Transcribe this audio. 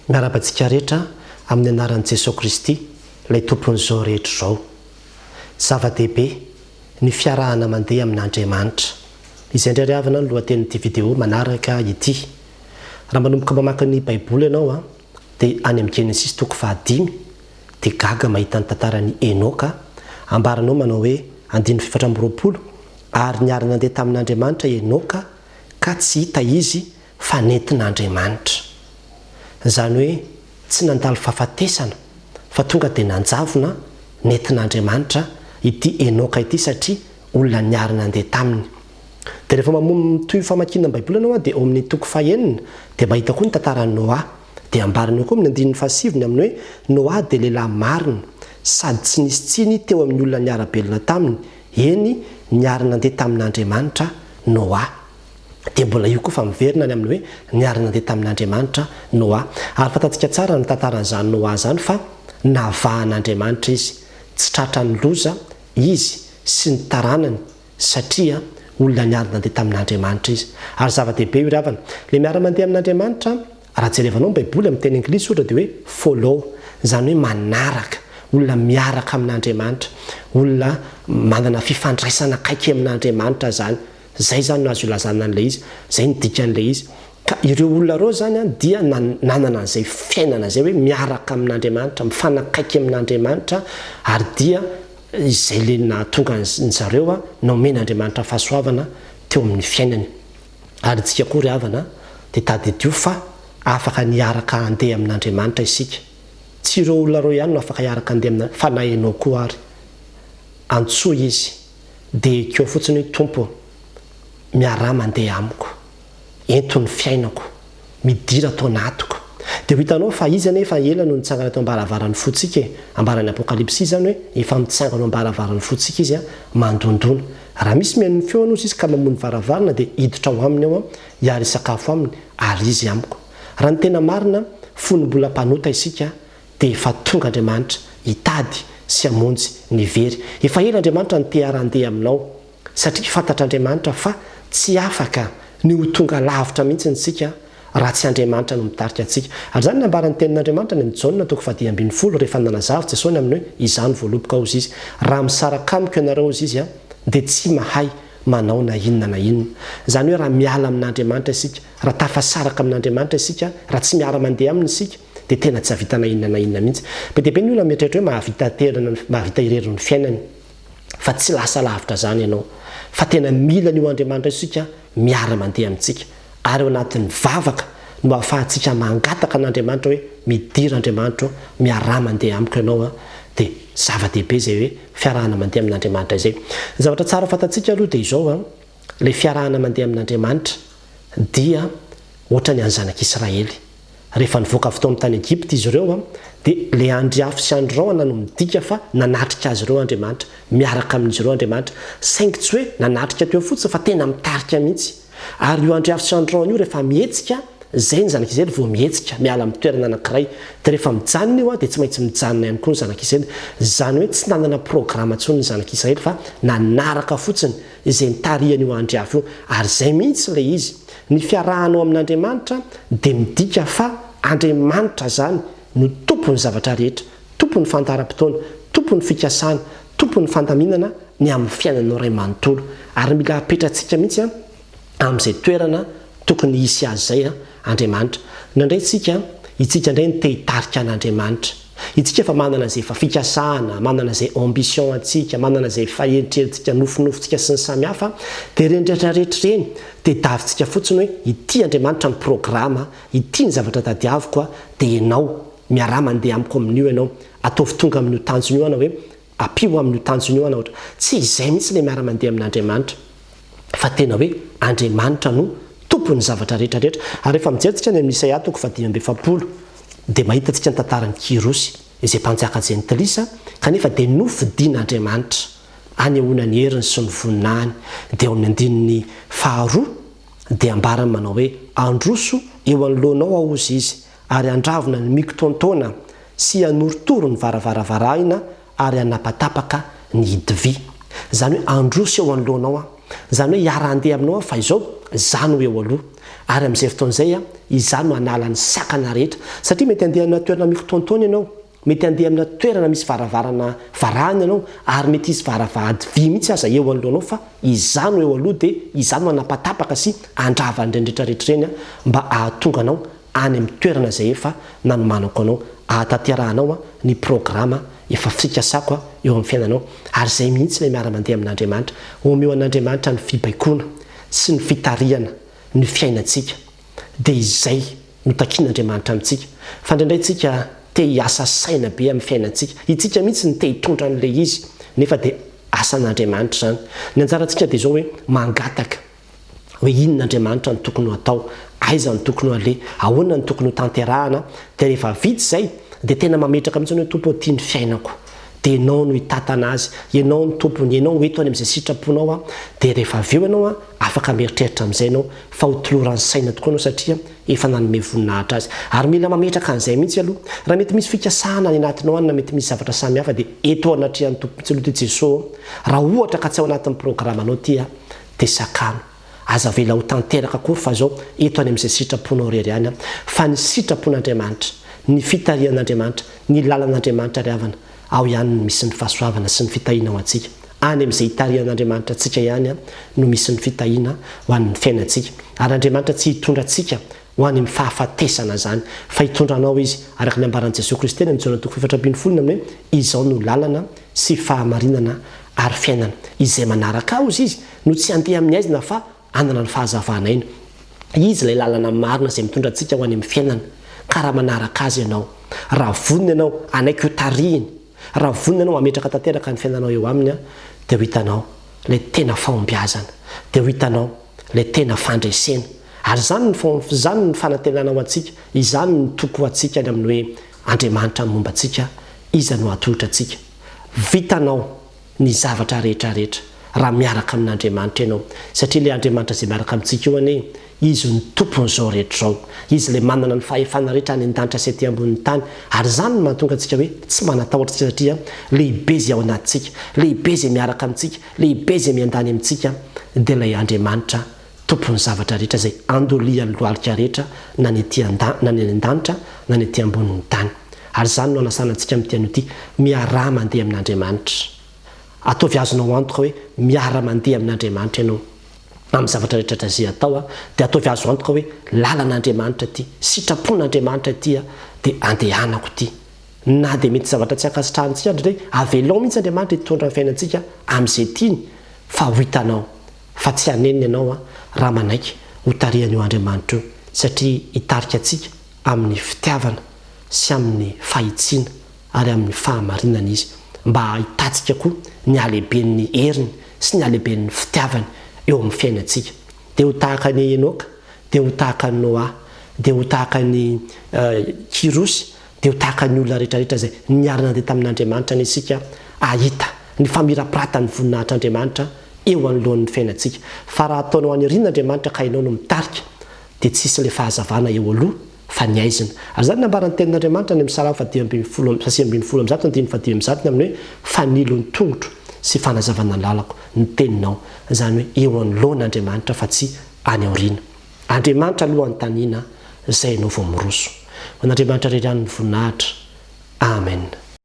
Miarabantsika rehetra amin'ny anaran'i Jesosy Kristy ilay tompon'izao rehetra izao. Zava-dehibe ny fiarahana mandeha amin'Andriamanitra. Izay indray ry havana ny lohatenin'ity vidéo manaraka ity. Raha manomboka mamaky ny Baiboly ianao dia any amin'ny Genesis toko 5 dia gaga mahita ny tantaran'i Enoka. Ambaranao manao hoe 720 ary niary nandeha tamin'Andriamanitra Enoka ka tsy hita izy fa nentin'Andriamanitra. Zany hoe tsy nandalo fahafatesana fa tonga dia nanjavona nentin'Andriamanitra ity Enoka ity satria olona niary nandeha taminy. Dia rehefa mitoy famakiana ny Baiboly ianao dia ao amin'ny toko 9 dia mahita koa ny tantaran'i Noa. Dia ambarana eo koa amin'ny 7 amin'ny hoe Noa dia lehilahy marina sady tsy nisy tsiny teo amin'ny olona niara-belona taminy. Eny niary nandeha tamin'Andriamanitra Noa. Dia mbola io koa fa miverina ny amin'ny hoe niary nandeha tamin'Andriamanitra Noa. Ary fantatsika tsara ny tantaran'izany Noa zany fa navahan'Andriamanitra izy. Tsy tratra ny loza izy sy ny taranany satria olona niary nandeha tamin'Andriamanitra izy. Ary zava-dehibe io ry havana. Ilay miara-mandeha amin'Andriamanitra, raha jerevanao ny Baiboly amin'ny teny anglisy ohatra dia hoe follow, izany hoe manaraka, olona miaraka amin'Andriamanitra, olona manana fifandraisana akaiky amin'Andriamanitra zany. Zay zany no azo ilazana an'ilay izy, zay ny dikan'ilay izy. Ka ireo olona ireo zany dia nanana an'izay fiainana izay hoe miaraka amin'Andriamanitra, mifanakaiky amin'Andriamanitra, ary dia izay le nahatonga ny zareo nomen'Andriamanitra fahasoavana teo amin'ny fiainany. Ary tsika koa ry havana dia tadidio fa afaka niaraka handeha amin'Andriamanitra isika. Tsy ireo olona ireo ihany no afaka hiaraka handeha amin'Andriamanitra, fa na ianao koa ary antsoa izy dia ekeo fotsiny hoe Tompo, miara-mandeha amiko, ento ny fiainako, midira tao anatiko. Dia ho hitanao fa izy anefa ela no nitsangana tao ambaravarany fotsika. Ambaran'ny Apokalipsy zany hoe efa mitsangana ao ambaravarany fotsika izy mandondona. Raha misy mihaino ny feo izy ka mamono varavarana dia hiditra ao aminy ao hiary sakafo aminy ary izy amiko. Raha ny tena marina fonom-bola mpanota isika dia efa tonga Andriamanitra hitady sy hamonjy ny very. Efa ela Andriamanitra ny te-harandeha aminao satria fantatra Andriamanitra fa tsy afaka ny ho tonga lavitra mihitsy isika raha tsy Andriamanitra no mitarika antsika. Ary zany ny ambaran'ny tenin'Andriamanitra ny amin'ny Jaona toko 10:10 rehefa nanazava Jesosy amin'ny hoe izany voaloboka ozy izy. Raha misaraka amiko ianareo ozy izy dia tsy mahay manao na inona na inona. Zany hoe raha miala amin'Andriamanitra isika, raha tafasaraka amin'Andriamanitra isika, raha tsy miara-mandeha aminy isika dia tena tsy havita na inona na inona mihitsy. Be dia be ny olona mieritreritra hoe mahavita irery ny fiainany, fa tsy lasa lavitra zany ianao. Fa tena mila ny Andriamanitra isika miara-mandeha amintsika. Ary ao anatin'ny vavaka no ahafahantsika mangataka n'Andriamanitra hoe midira Andriamanitra miara-mandeha amiko ianao dia zava-dehibe izay hoe fiarahana mandeha amin'Andriamanitra izay. Zavatra tsara fantatsika aloha dia izao ilay fiarahana mandeha amin'Andriamanitra dia ohatra ny an'ny zanak'Israely. Rehefa nivoaka avy tao amin'ny tany Egypta izy ireo dia ilay andry afo sy andro rahona no midika fa nanatrika azy ireo Andriamanitra, miaraka amin'izy ireo Andriamanitra. Saingy tsy hoe nanatrika teo fotsiny fa tena mitarika mihitsy. Ary io andry afo sy andro rahona io rehefa mihetsika, zay ny zanak'Israely vao mihetsika miala amin'ny toerana anankiray. Dia rehefa mijanona io dia tsy maintsy mijanona ihany koa ny zanak'Israely. Zany hoe tsy nanana programa intsony ny zanak'Israely fa nanaraka fotsiny izay nitarihany io andry afo io. Ary zay mihitsy ilay izy. Ny fiarahanao amin'Andriamanitra dia midika fa Andriamanitra zany no tompon'ny zavatra rehetra, tompon'ny fandaharam-potoana, tompon'ny fikasana, tompon'ny fandaminana ny amin'ny fiainanao iray manontolo. Ary mila hapetratsika mihitsy amin'izay toerana tokony hisy azy zay Andriamanitra. Nandray itsika indray ny te hitarika an'Andriamanitra. Itsika fa manana izay efa fikasana, manana izay ambition antsika, manana izay faheritreretintsika, nofinofitsika sy ny samihafa, dia ireny rehetrarehetra ireny dia davintsika fotsiny hoe ity Andriamanitra ny programa, ity ny zavatra tadiaviko dia ianao miara-mandeha amiko amin'io ianao. Ataovy tonga amin'io tanjona io ana hoe ampio amin'io tanjona io ana ohatra. Tsy izay mihitsy ilay miara-mandeha amin'Andriamanitra fa tena hoe Andriamanitra no tompon'ny zavatra rehetrarehetra. Ary rehefa mijery ny amin'ny Isaia toko 10:20 dia mahita tsika ny tantaran'ny Kirosy izay mpanjaka jentilisa kanefa dia nofidian'Andriamanitra anehoana ny heriny sy ny voninahiny. Dia ao amin'ny 2 dia ambarany manao hoe androso eo anoloanao aozy izy ary andravona ny mikotontaona sy anoritoro ny varavaravaraina ary anapatapaka ny hidivy. Zany hoe androso eo anoloanao, zany hoe hiara-handeha aminao fa izao zany eo aloha. Ary amin'izay fotoan'izay izany no hanala ny sakana rehetra satria mety andeha amina toerana mikotontoana ianao, mety andeha amina toerana misy varavarana varahana ianao ary mety izy varavahady vy mihitsy aza eo alohanao fa izany eo aloha dia izany no hanapatapaka sy andrava ndrendretrarehetra reny mba ahatonga anao any amin'ny toerana izay efa nanomanako anao, ahatanterahanaao ny programa efa fikasako eo amin'ny fiainanao. Ary izay mihitsy ilay miara-mandeha amin'Andriamanitra, omeo an'Andriamanitra ny fibaikona sy ny fitariana ny fiainantsika dia izay no takian'Andriamanitra amintsika. Fa indraindray tsika te hiasa saina be amin'ny fiainantsika, itsika mihitsy ny te hitondra an'ilay izy nefa dia asan'Andriamanitra zany. Ny anjarantsika dia izao hoe mangataka hoe inon'Andriamanitra ny tokony ho atao, aiza ny tokony ho ale, ahoana ny tokony ho tanterahana. Dia rehefa vita izay dia tena mametraka mihitsy hoe tompo tia ny fiainako, dia ianao no hitatana azy, ianao ny tompony, ianao eto any amin'izay sitraponao dia rehefa avy eo ianao afaka mieritreritra amin'izay ianao fa ho toloran'ny saina tokoa ianao satria efa nanome voninahitra azy. Ary mila mametraka an'izay mihitsy aloha raha mety misy fikasana any anatinao any na mety misy zavatra samihafa dia eto anatrehan'ny tompo mihitsy aloha tia Jesosy. Raha ohatra ka tsy ao anatin'ny programanao dia sakano aza vela ho tanteraka koa fa zao eto any amin'izay sitraponao rery any fa ny sitrapon'Andriamanitra, ny fitarian'Andriamanitra, ny lalan'Andriamanitra ry havana ao ihany no misy ny fahasoavana sy ny fitahiana ho antsika. Any amin'izay hitarian'Andriamanitra antsika ihany no misy ny fitahiana ho an'ny fiainantsika. Ary Andriamanitra tsy hitondra antsika ho any amin'ny fahafatesana zany fa hitondranao izy araka ny ambaran'i Jesosy Kristy any amin'ny John 4:40 hoe izao no lalana sy fahamarinana ary fiainana. Izay manaraka azy izy no tsy andeha amin'ny aizina fa anana ny fahazavana iny. Izy ilay lalana marina izay mitondra antsika ho any amin'ny fiainana. Ka raha manaraka azy ianao, raha vonina ianao anaiky ho tarihiny, raha vonina ianao ametraka tanteraka ny fiainanao eo aminy dia ho hitanao ilay tena fahombiazana, dia ho hitanao ilay tena fandresena. Ary zany ny fanantenana ho antsika, izany ny toko ho antsika any amin'ny hoe Andriamanitra momba antsika, iza no atolotra antsika. Vitanao ny zavatra rehetrarehetra raha miaraka amin'Andriamanitra ianao satria ilay Andriamanitra izay miaraka amintsika io anie izy ny tompon'izao rehetra izao, izy ilay manana ny fahefana rehetra any an-danitra sy aty ambonin'ny tany. Ary izany no mahatonga antsika hoe tsy manatahotra satria lehibe izay ao anatintsika, lehibe izay miaraka amintsika, lehibe izay miandany amintsika dia ilay Andriamanitra tompon'ny zavatra rehetra izay andolian'ny lohalika rehetra na ny an-danitra na ny aty ambonin'ny tany. Ary izany no anasana antsika amin'ity an'ity miara-mandeha amin'Andriamanitra. Ataovy azonao antoka hoe miara-mandeha amin'Andriamanitra ianao amin'ny zavatra rehetra izay atao dia ataovy azo antoka hoe lalan'Andriamanitra ity, sitrapon'Andriamanitra ity dia andehanako ity. Na dia mety zavatra tsy ankasitrahantsika ndray avelao mihitsy Andriamanitra hitondra ny fiainantsika amin'izay tiany fa ho hitanao fa tsy hanenina ianao raha manaiky ho tarihan'io Andriamanitra io satria hitarika antsika amin'ny fitiavana sy amin'ny fahitsiana ary amin'ny fahamarinana izy mba hahitatsika koa ny halehiben'ny heriny sy ny halehiben'ny fitiavany eo amin'ny fiainantsika. Dia ho tahaka ny Enoka, dia ho tahaka ny Noa, dia ho tahaka ny Kirosy, dia ho tahaka ny olona rehetrarehetra izay niarina andeha tamin'Andriamanitra ny isika ahita ny famirapiratany voninahitr'Andriamanitra eo anoloan'ny fiainantsika. Fa raha ataonao any aorian'Andriamanitra ka ianao no mitarika dia tsisy ilay fahazavana eo aloha fa ny aizina. Ary zany nambaran'ny tenin'Andriamanitra ny amin'ny Salamo 1:20 amin'ny hoe fanilo ny tongotro sy fanazavana ny lalako ny teninao, zany hoe eo anoloan'Andriamanitra fa tsy any aoriana. Andriamanitra aloha antaniana izay ianao vao miroso. An'Andriamanitra rery any ny voninahitra. Amen.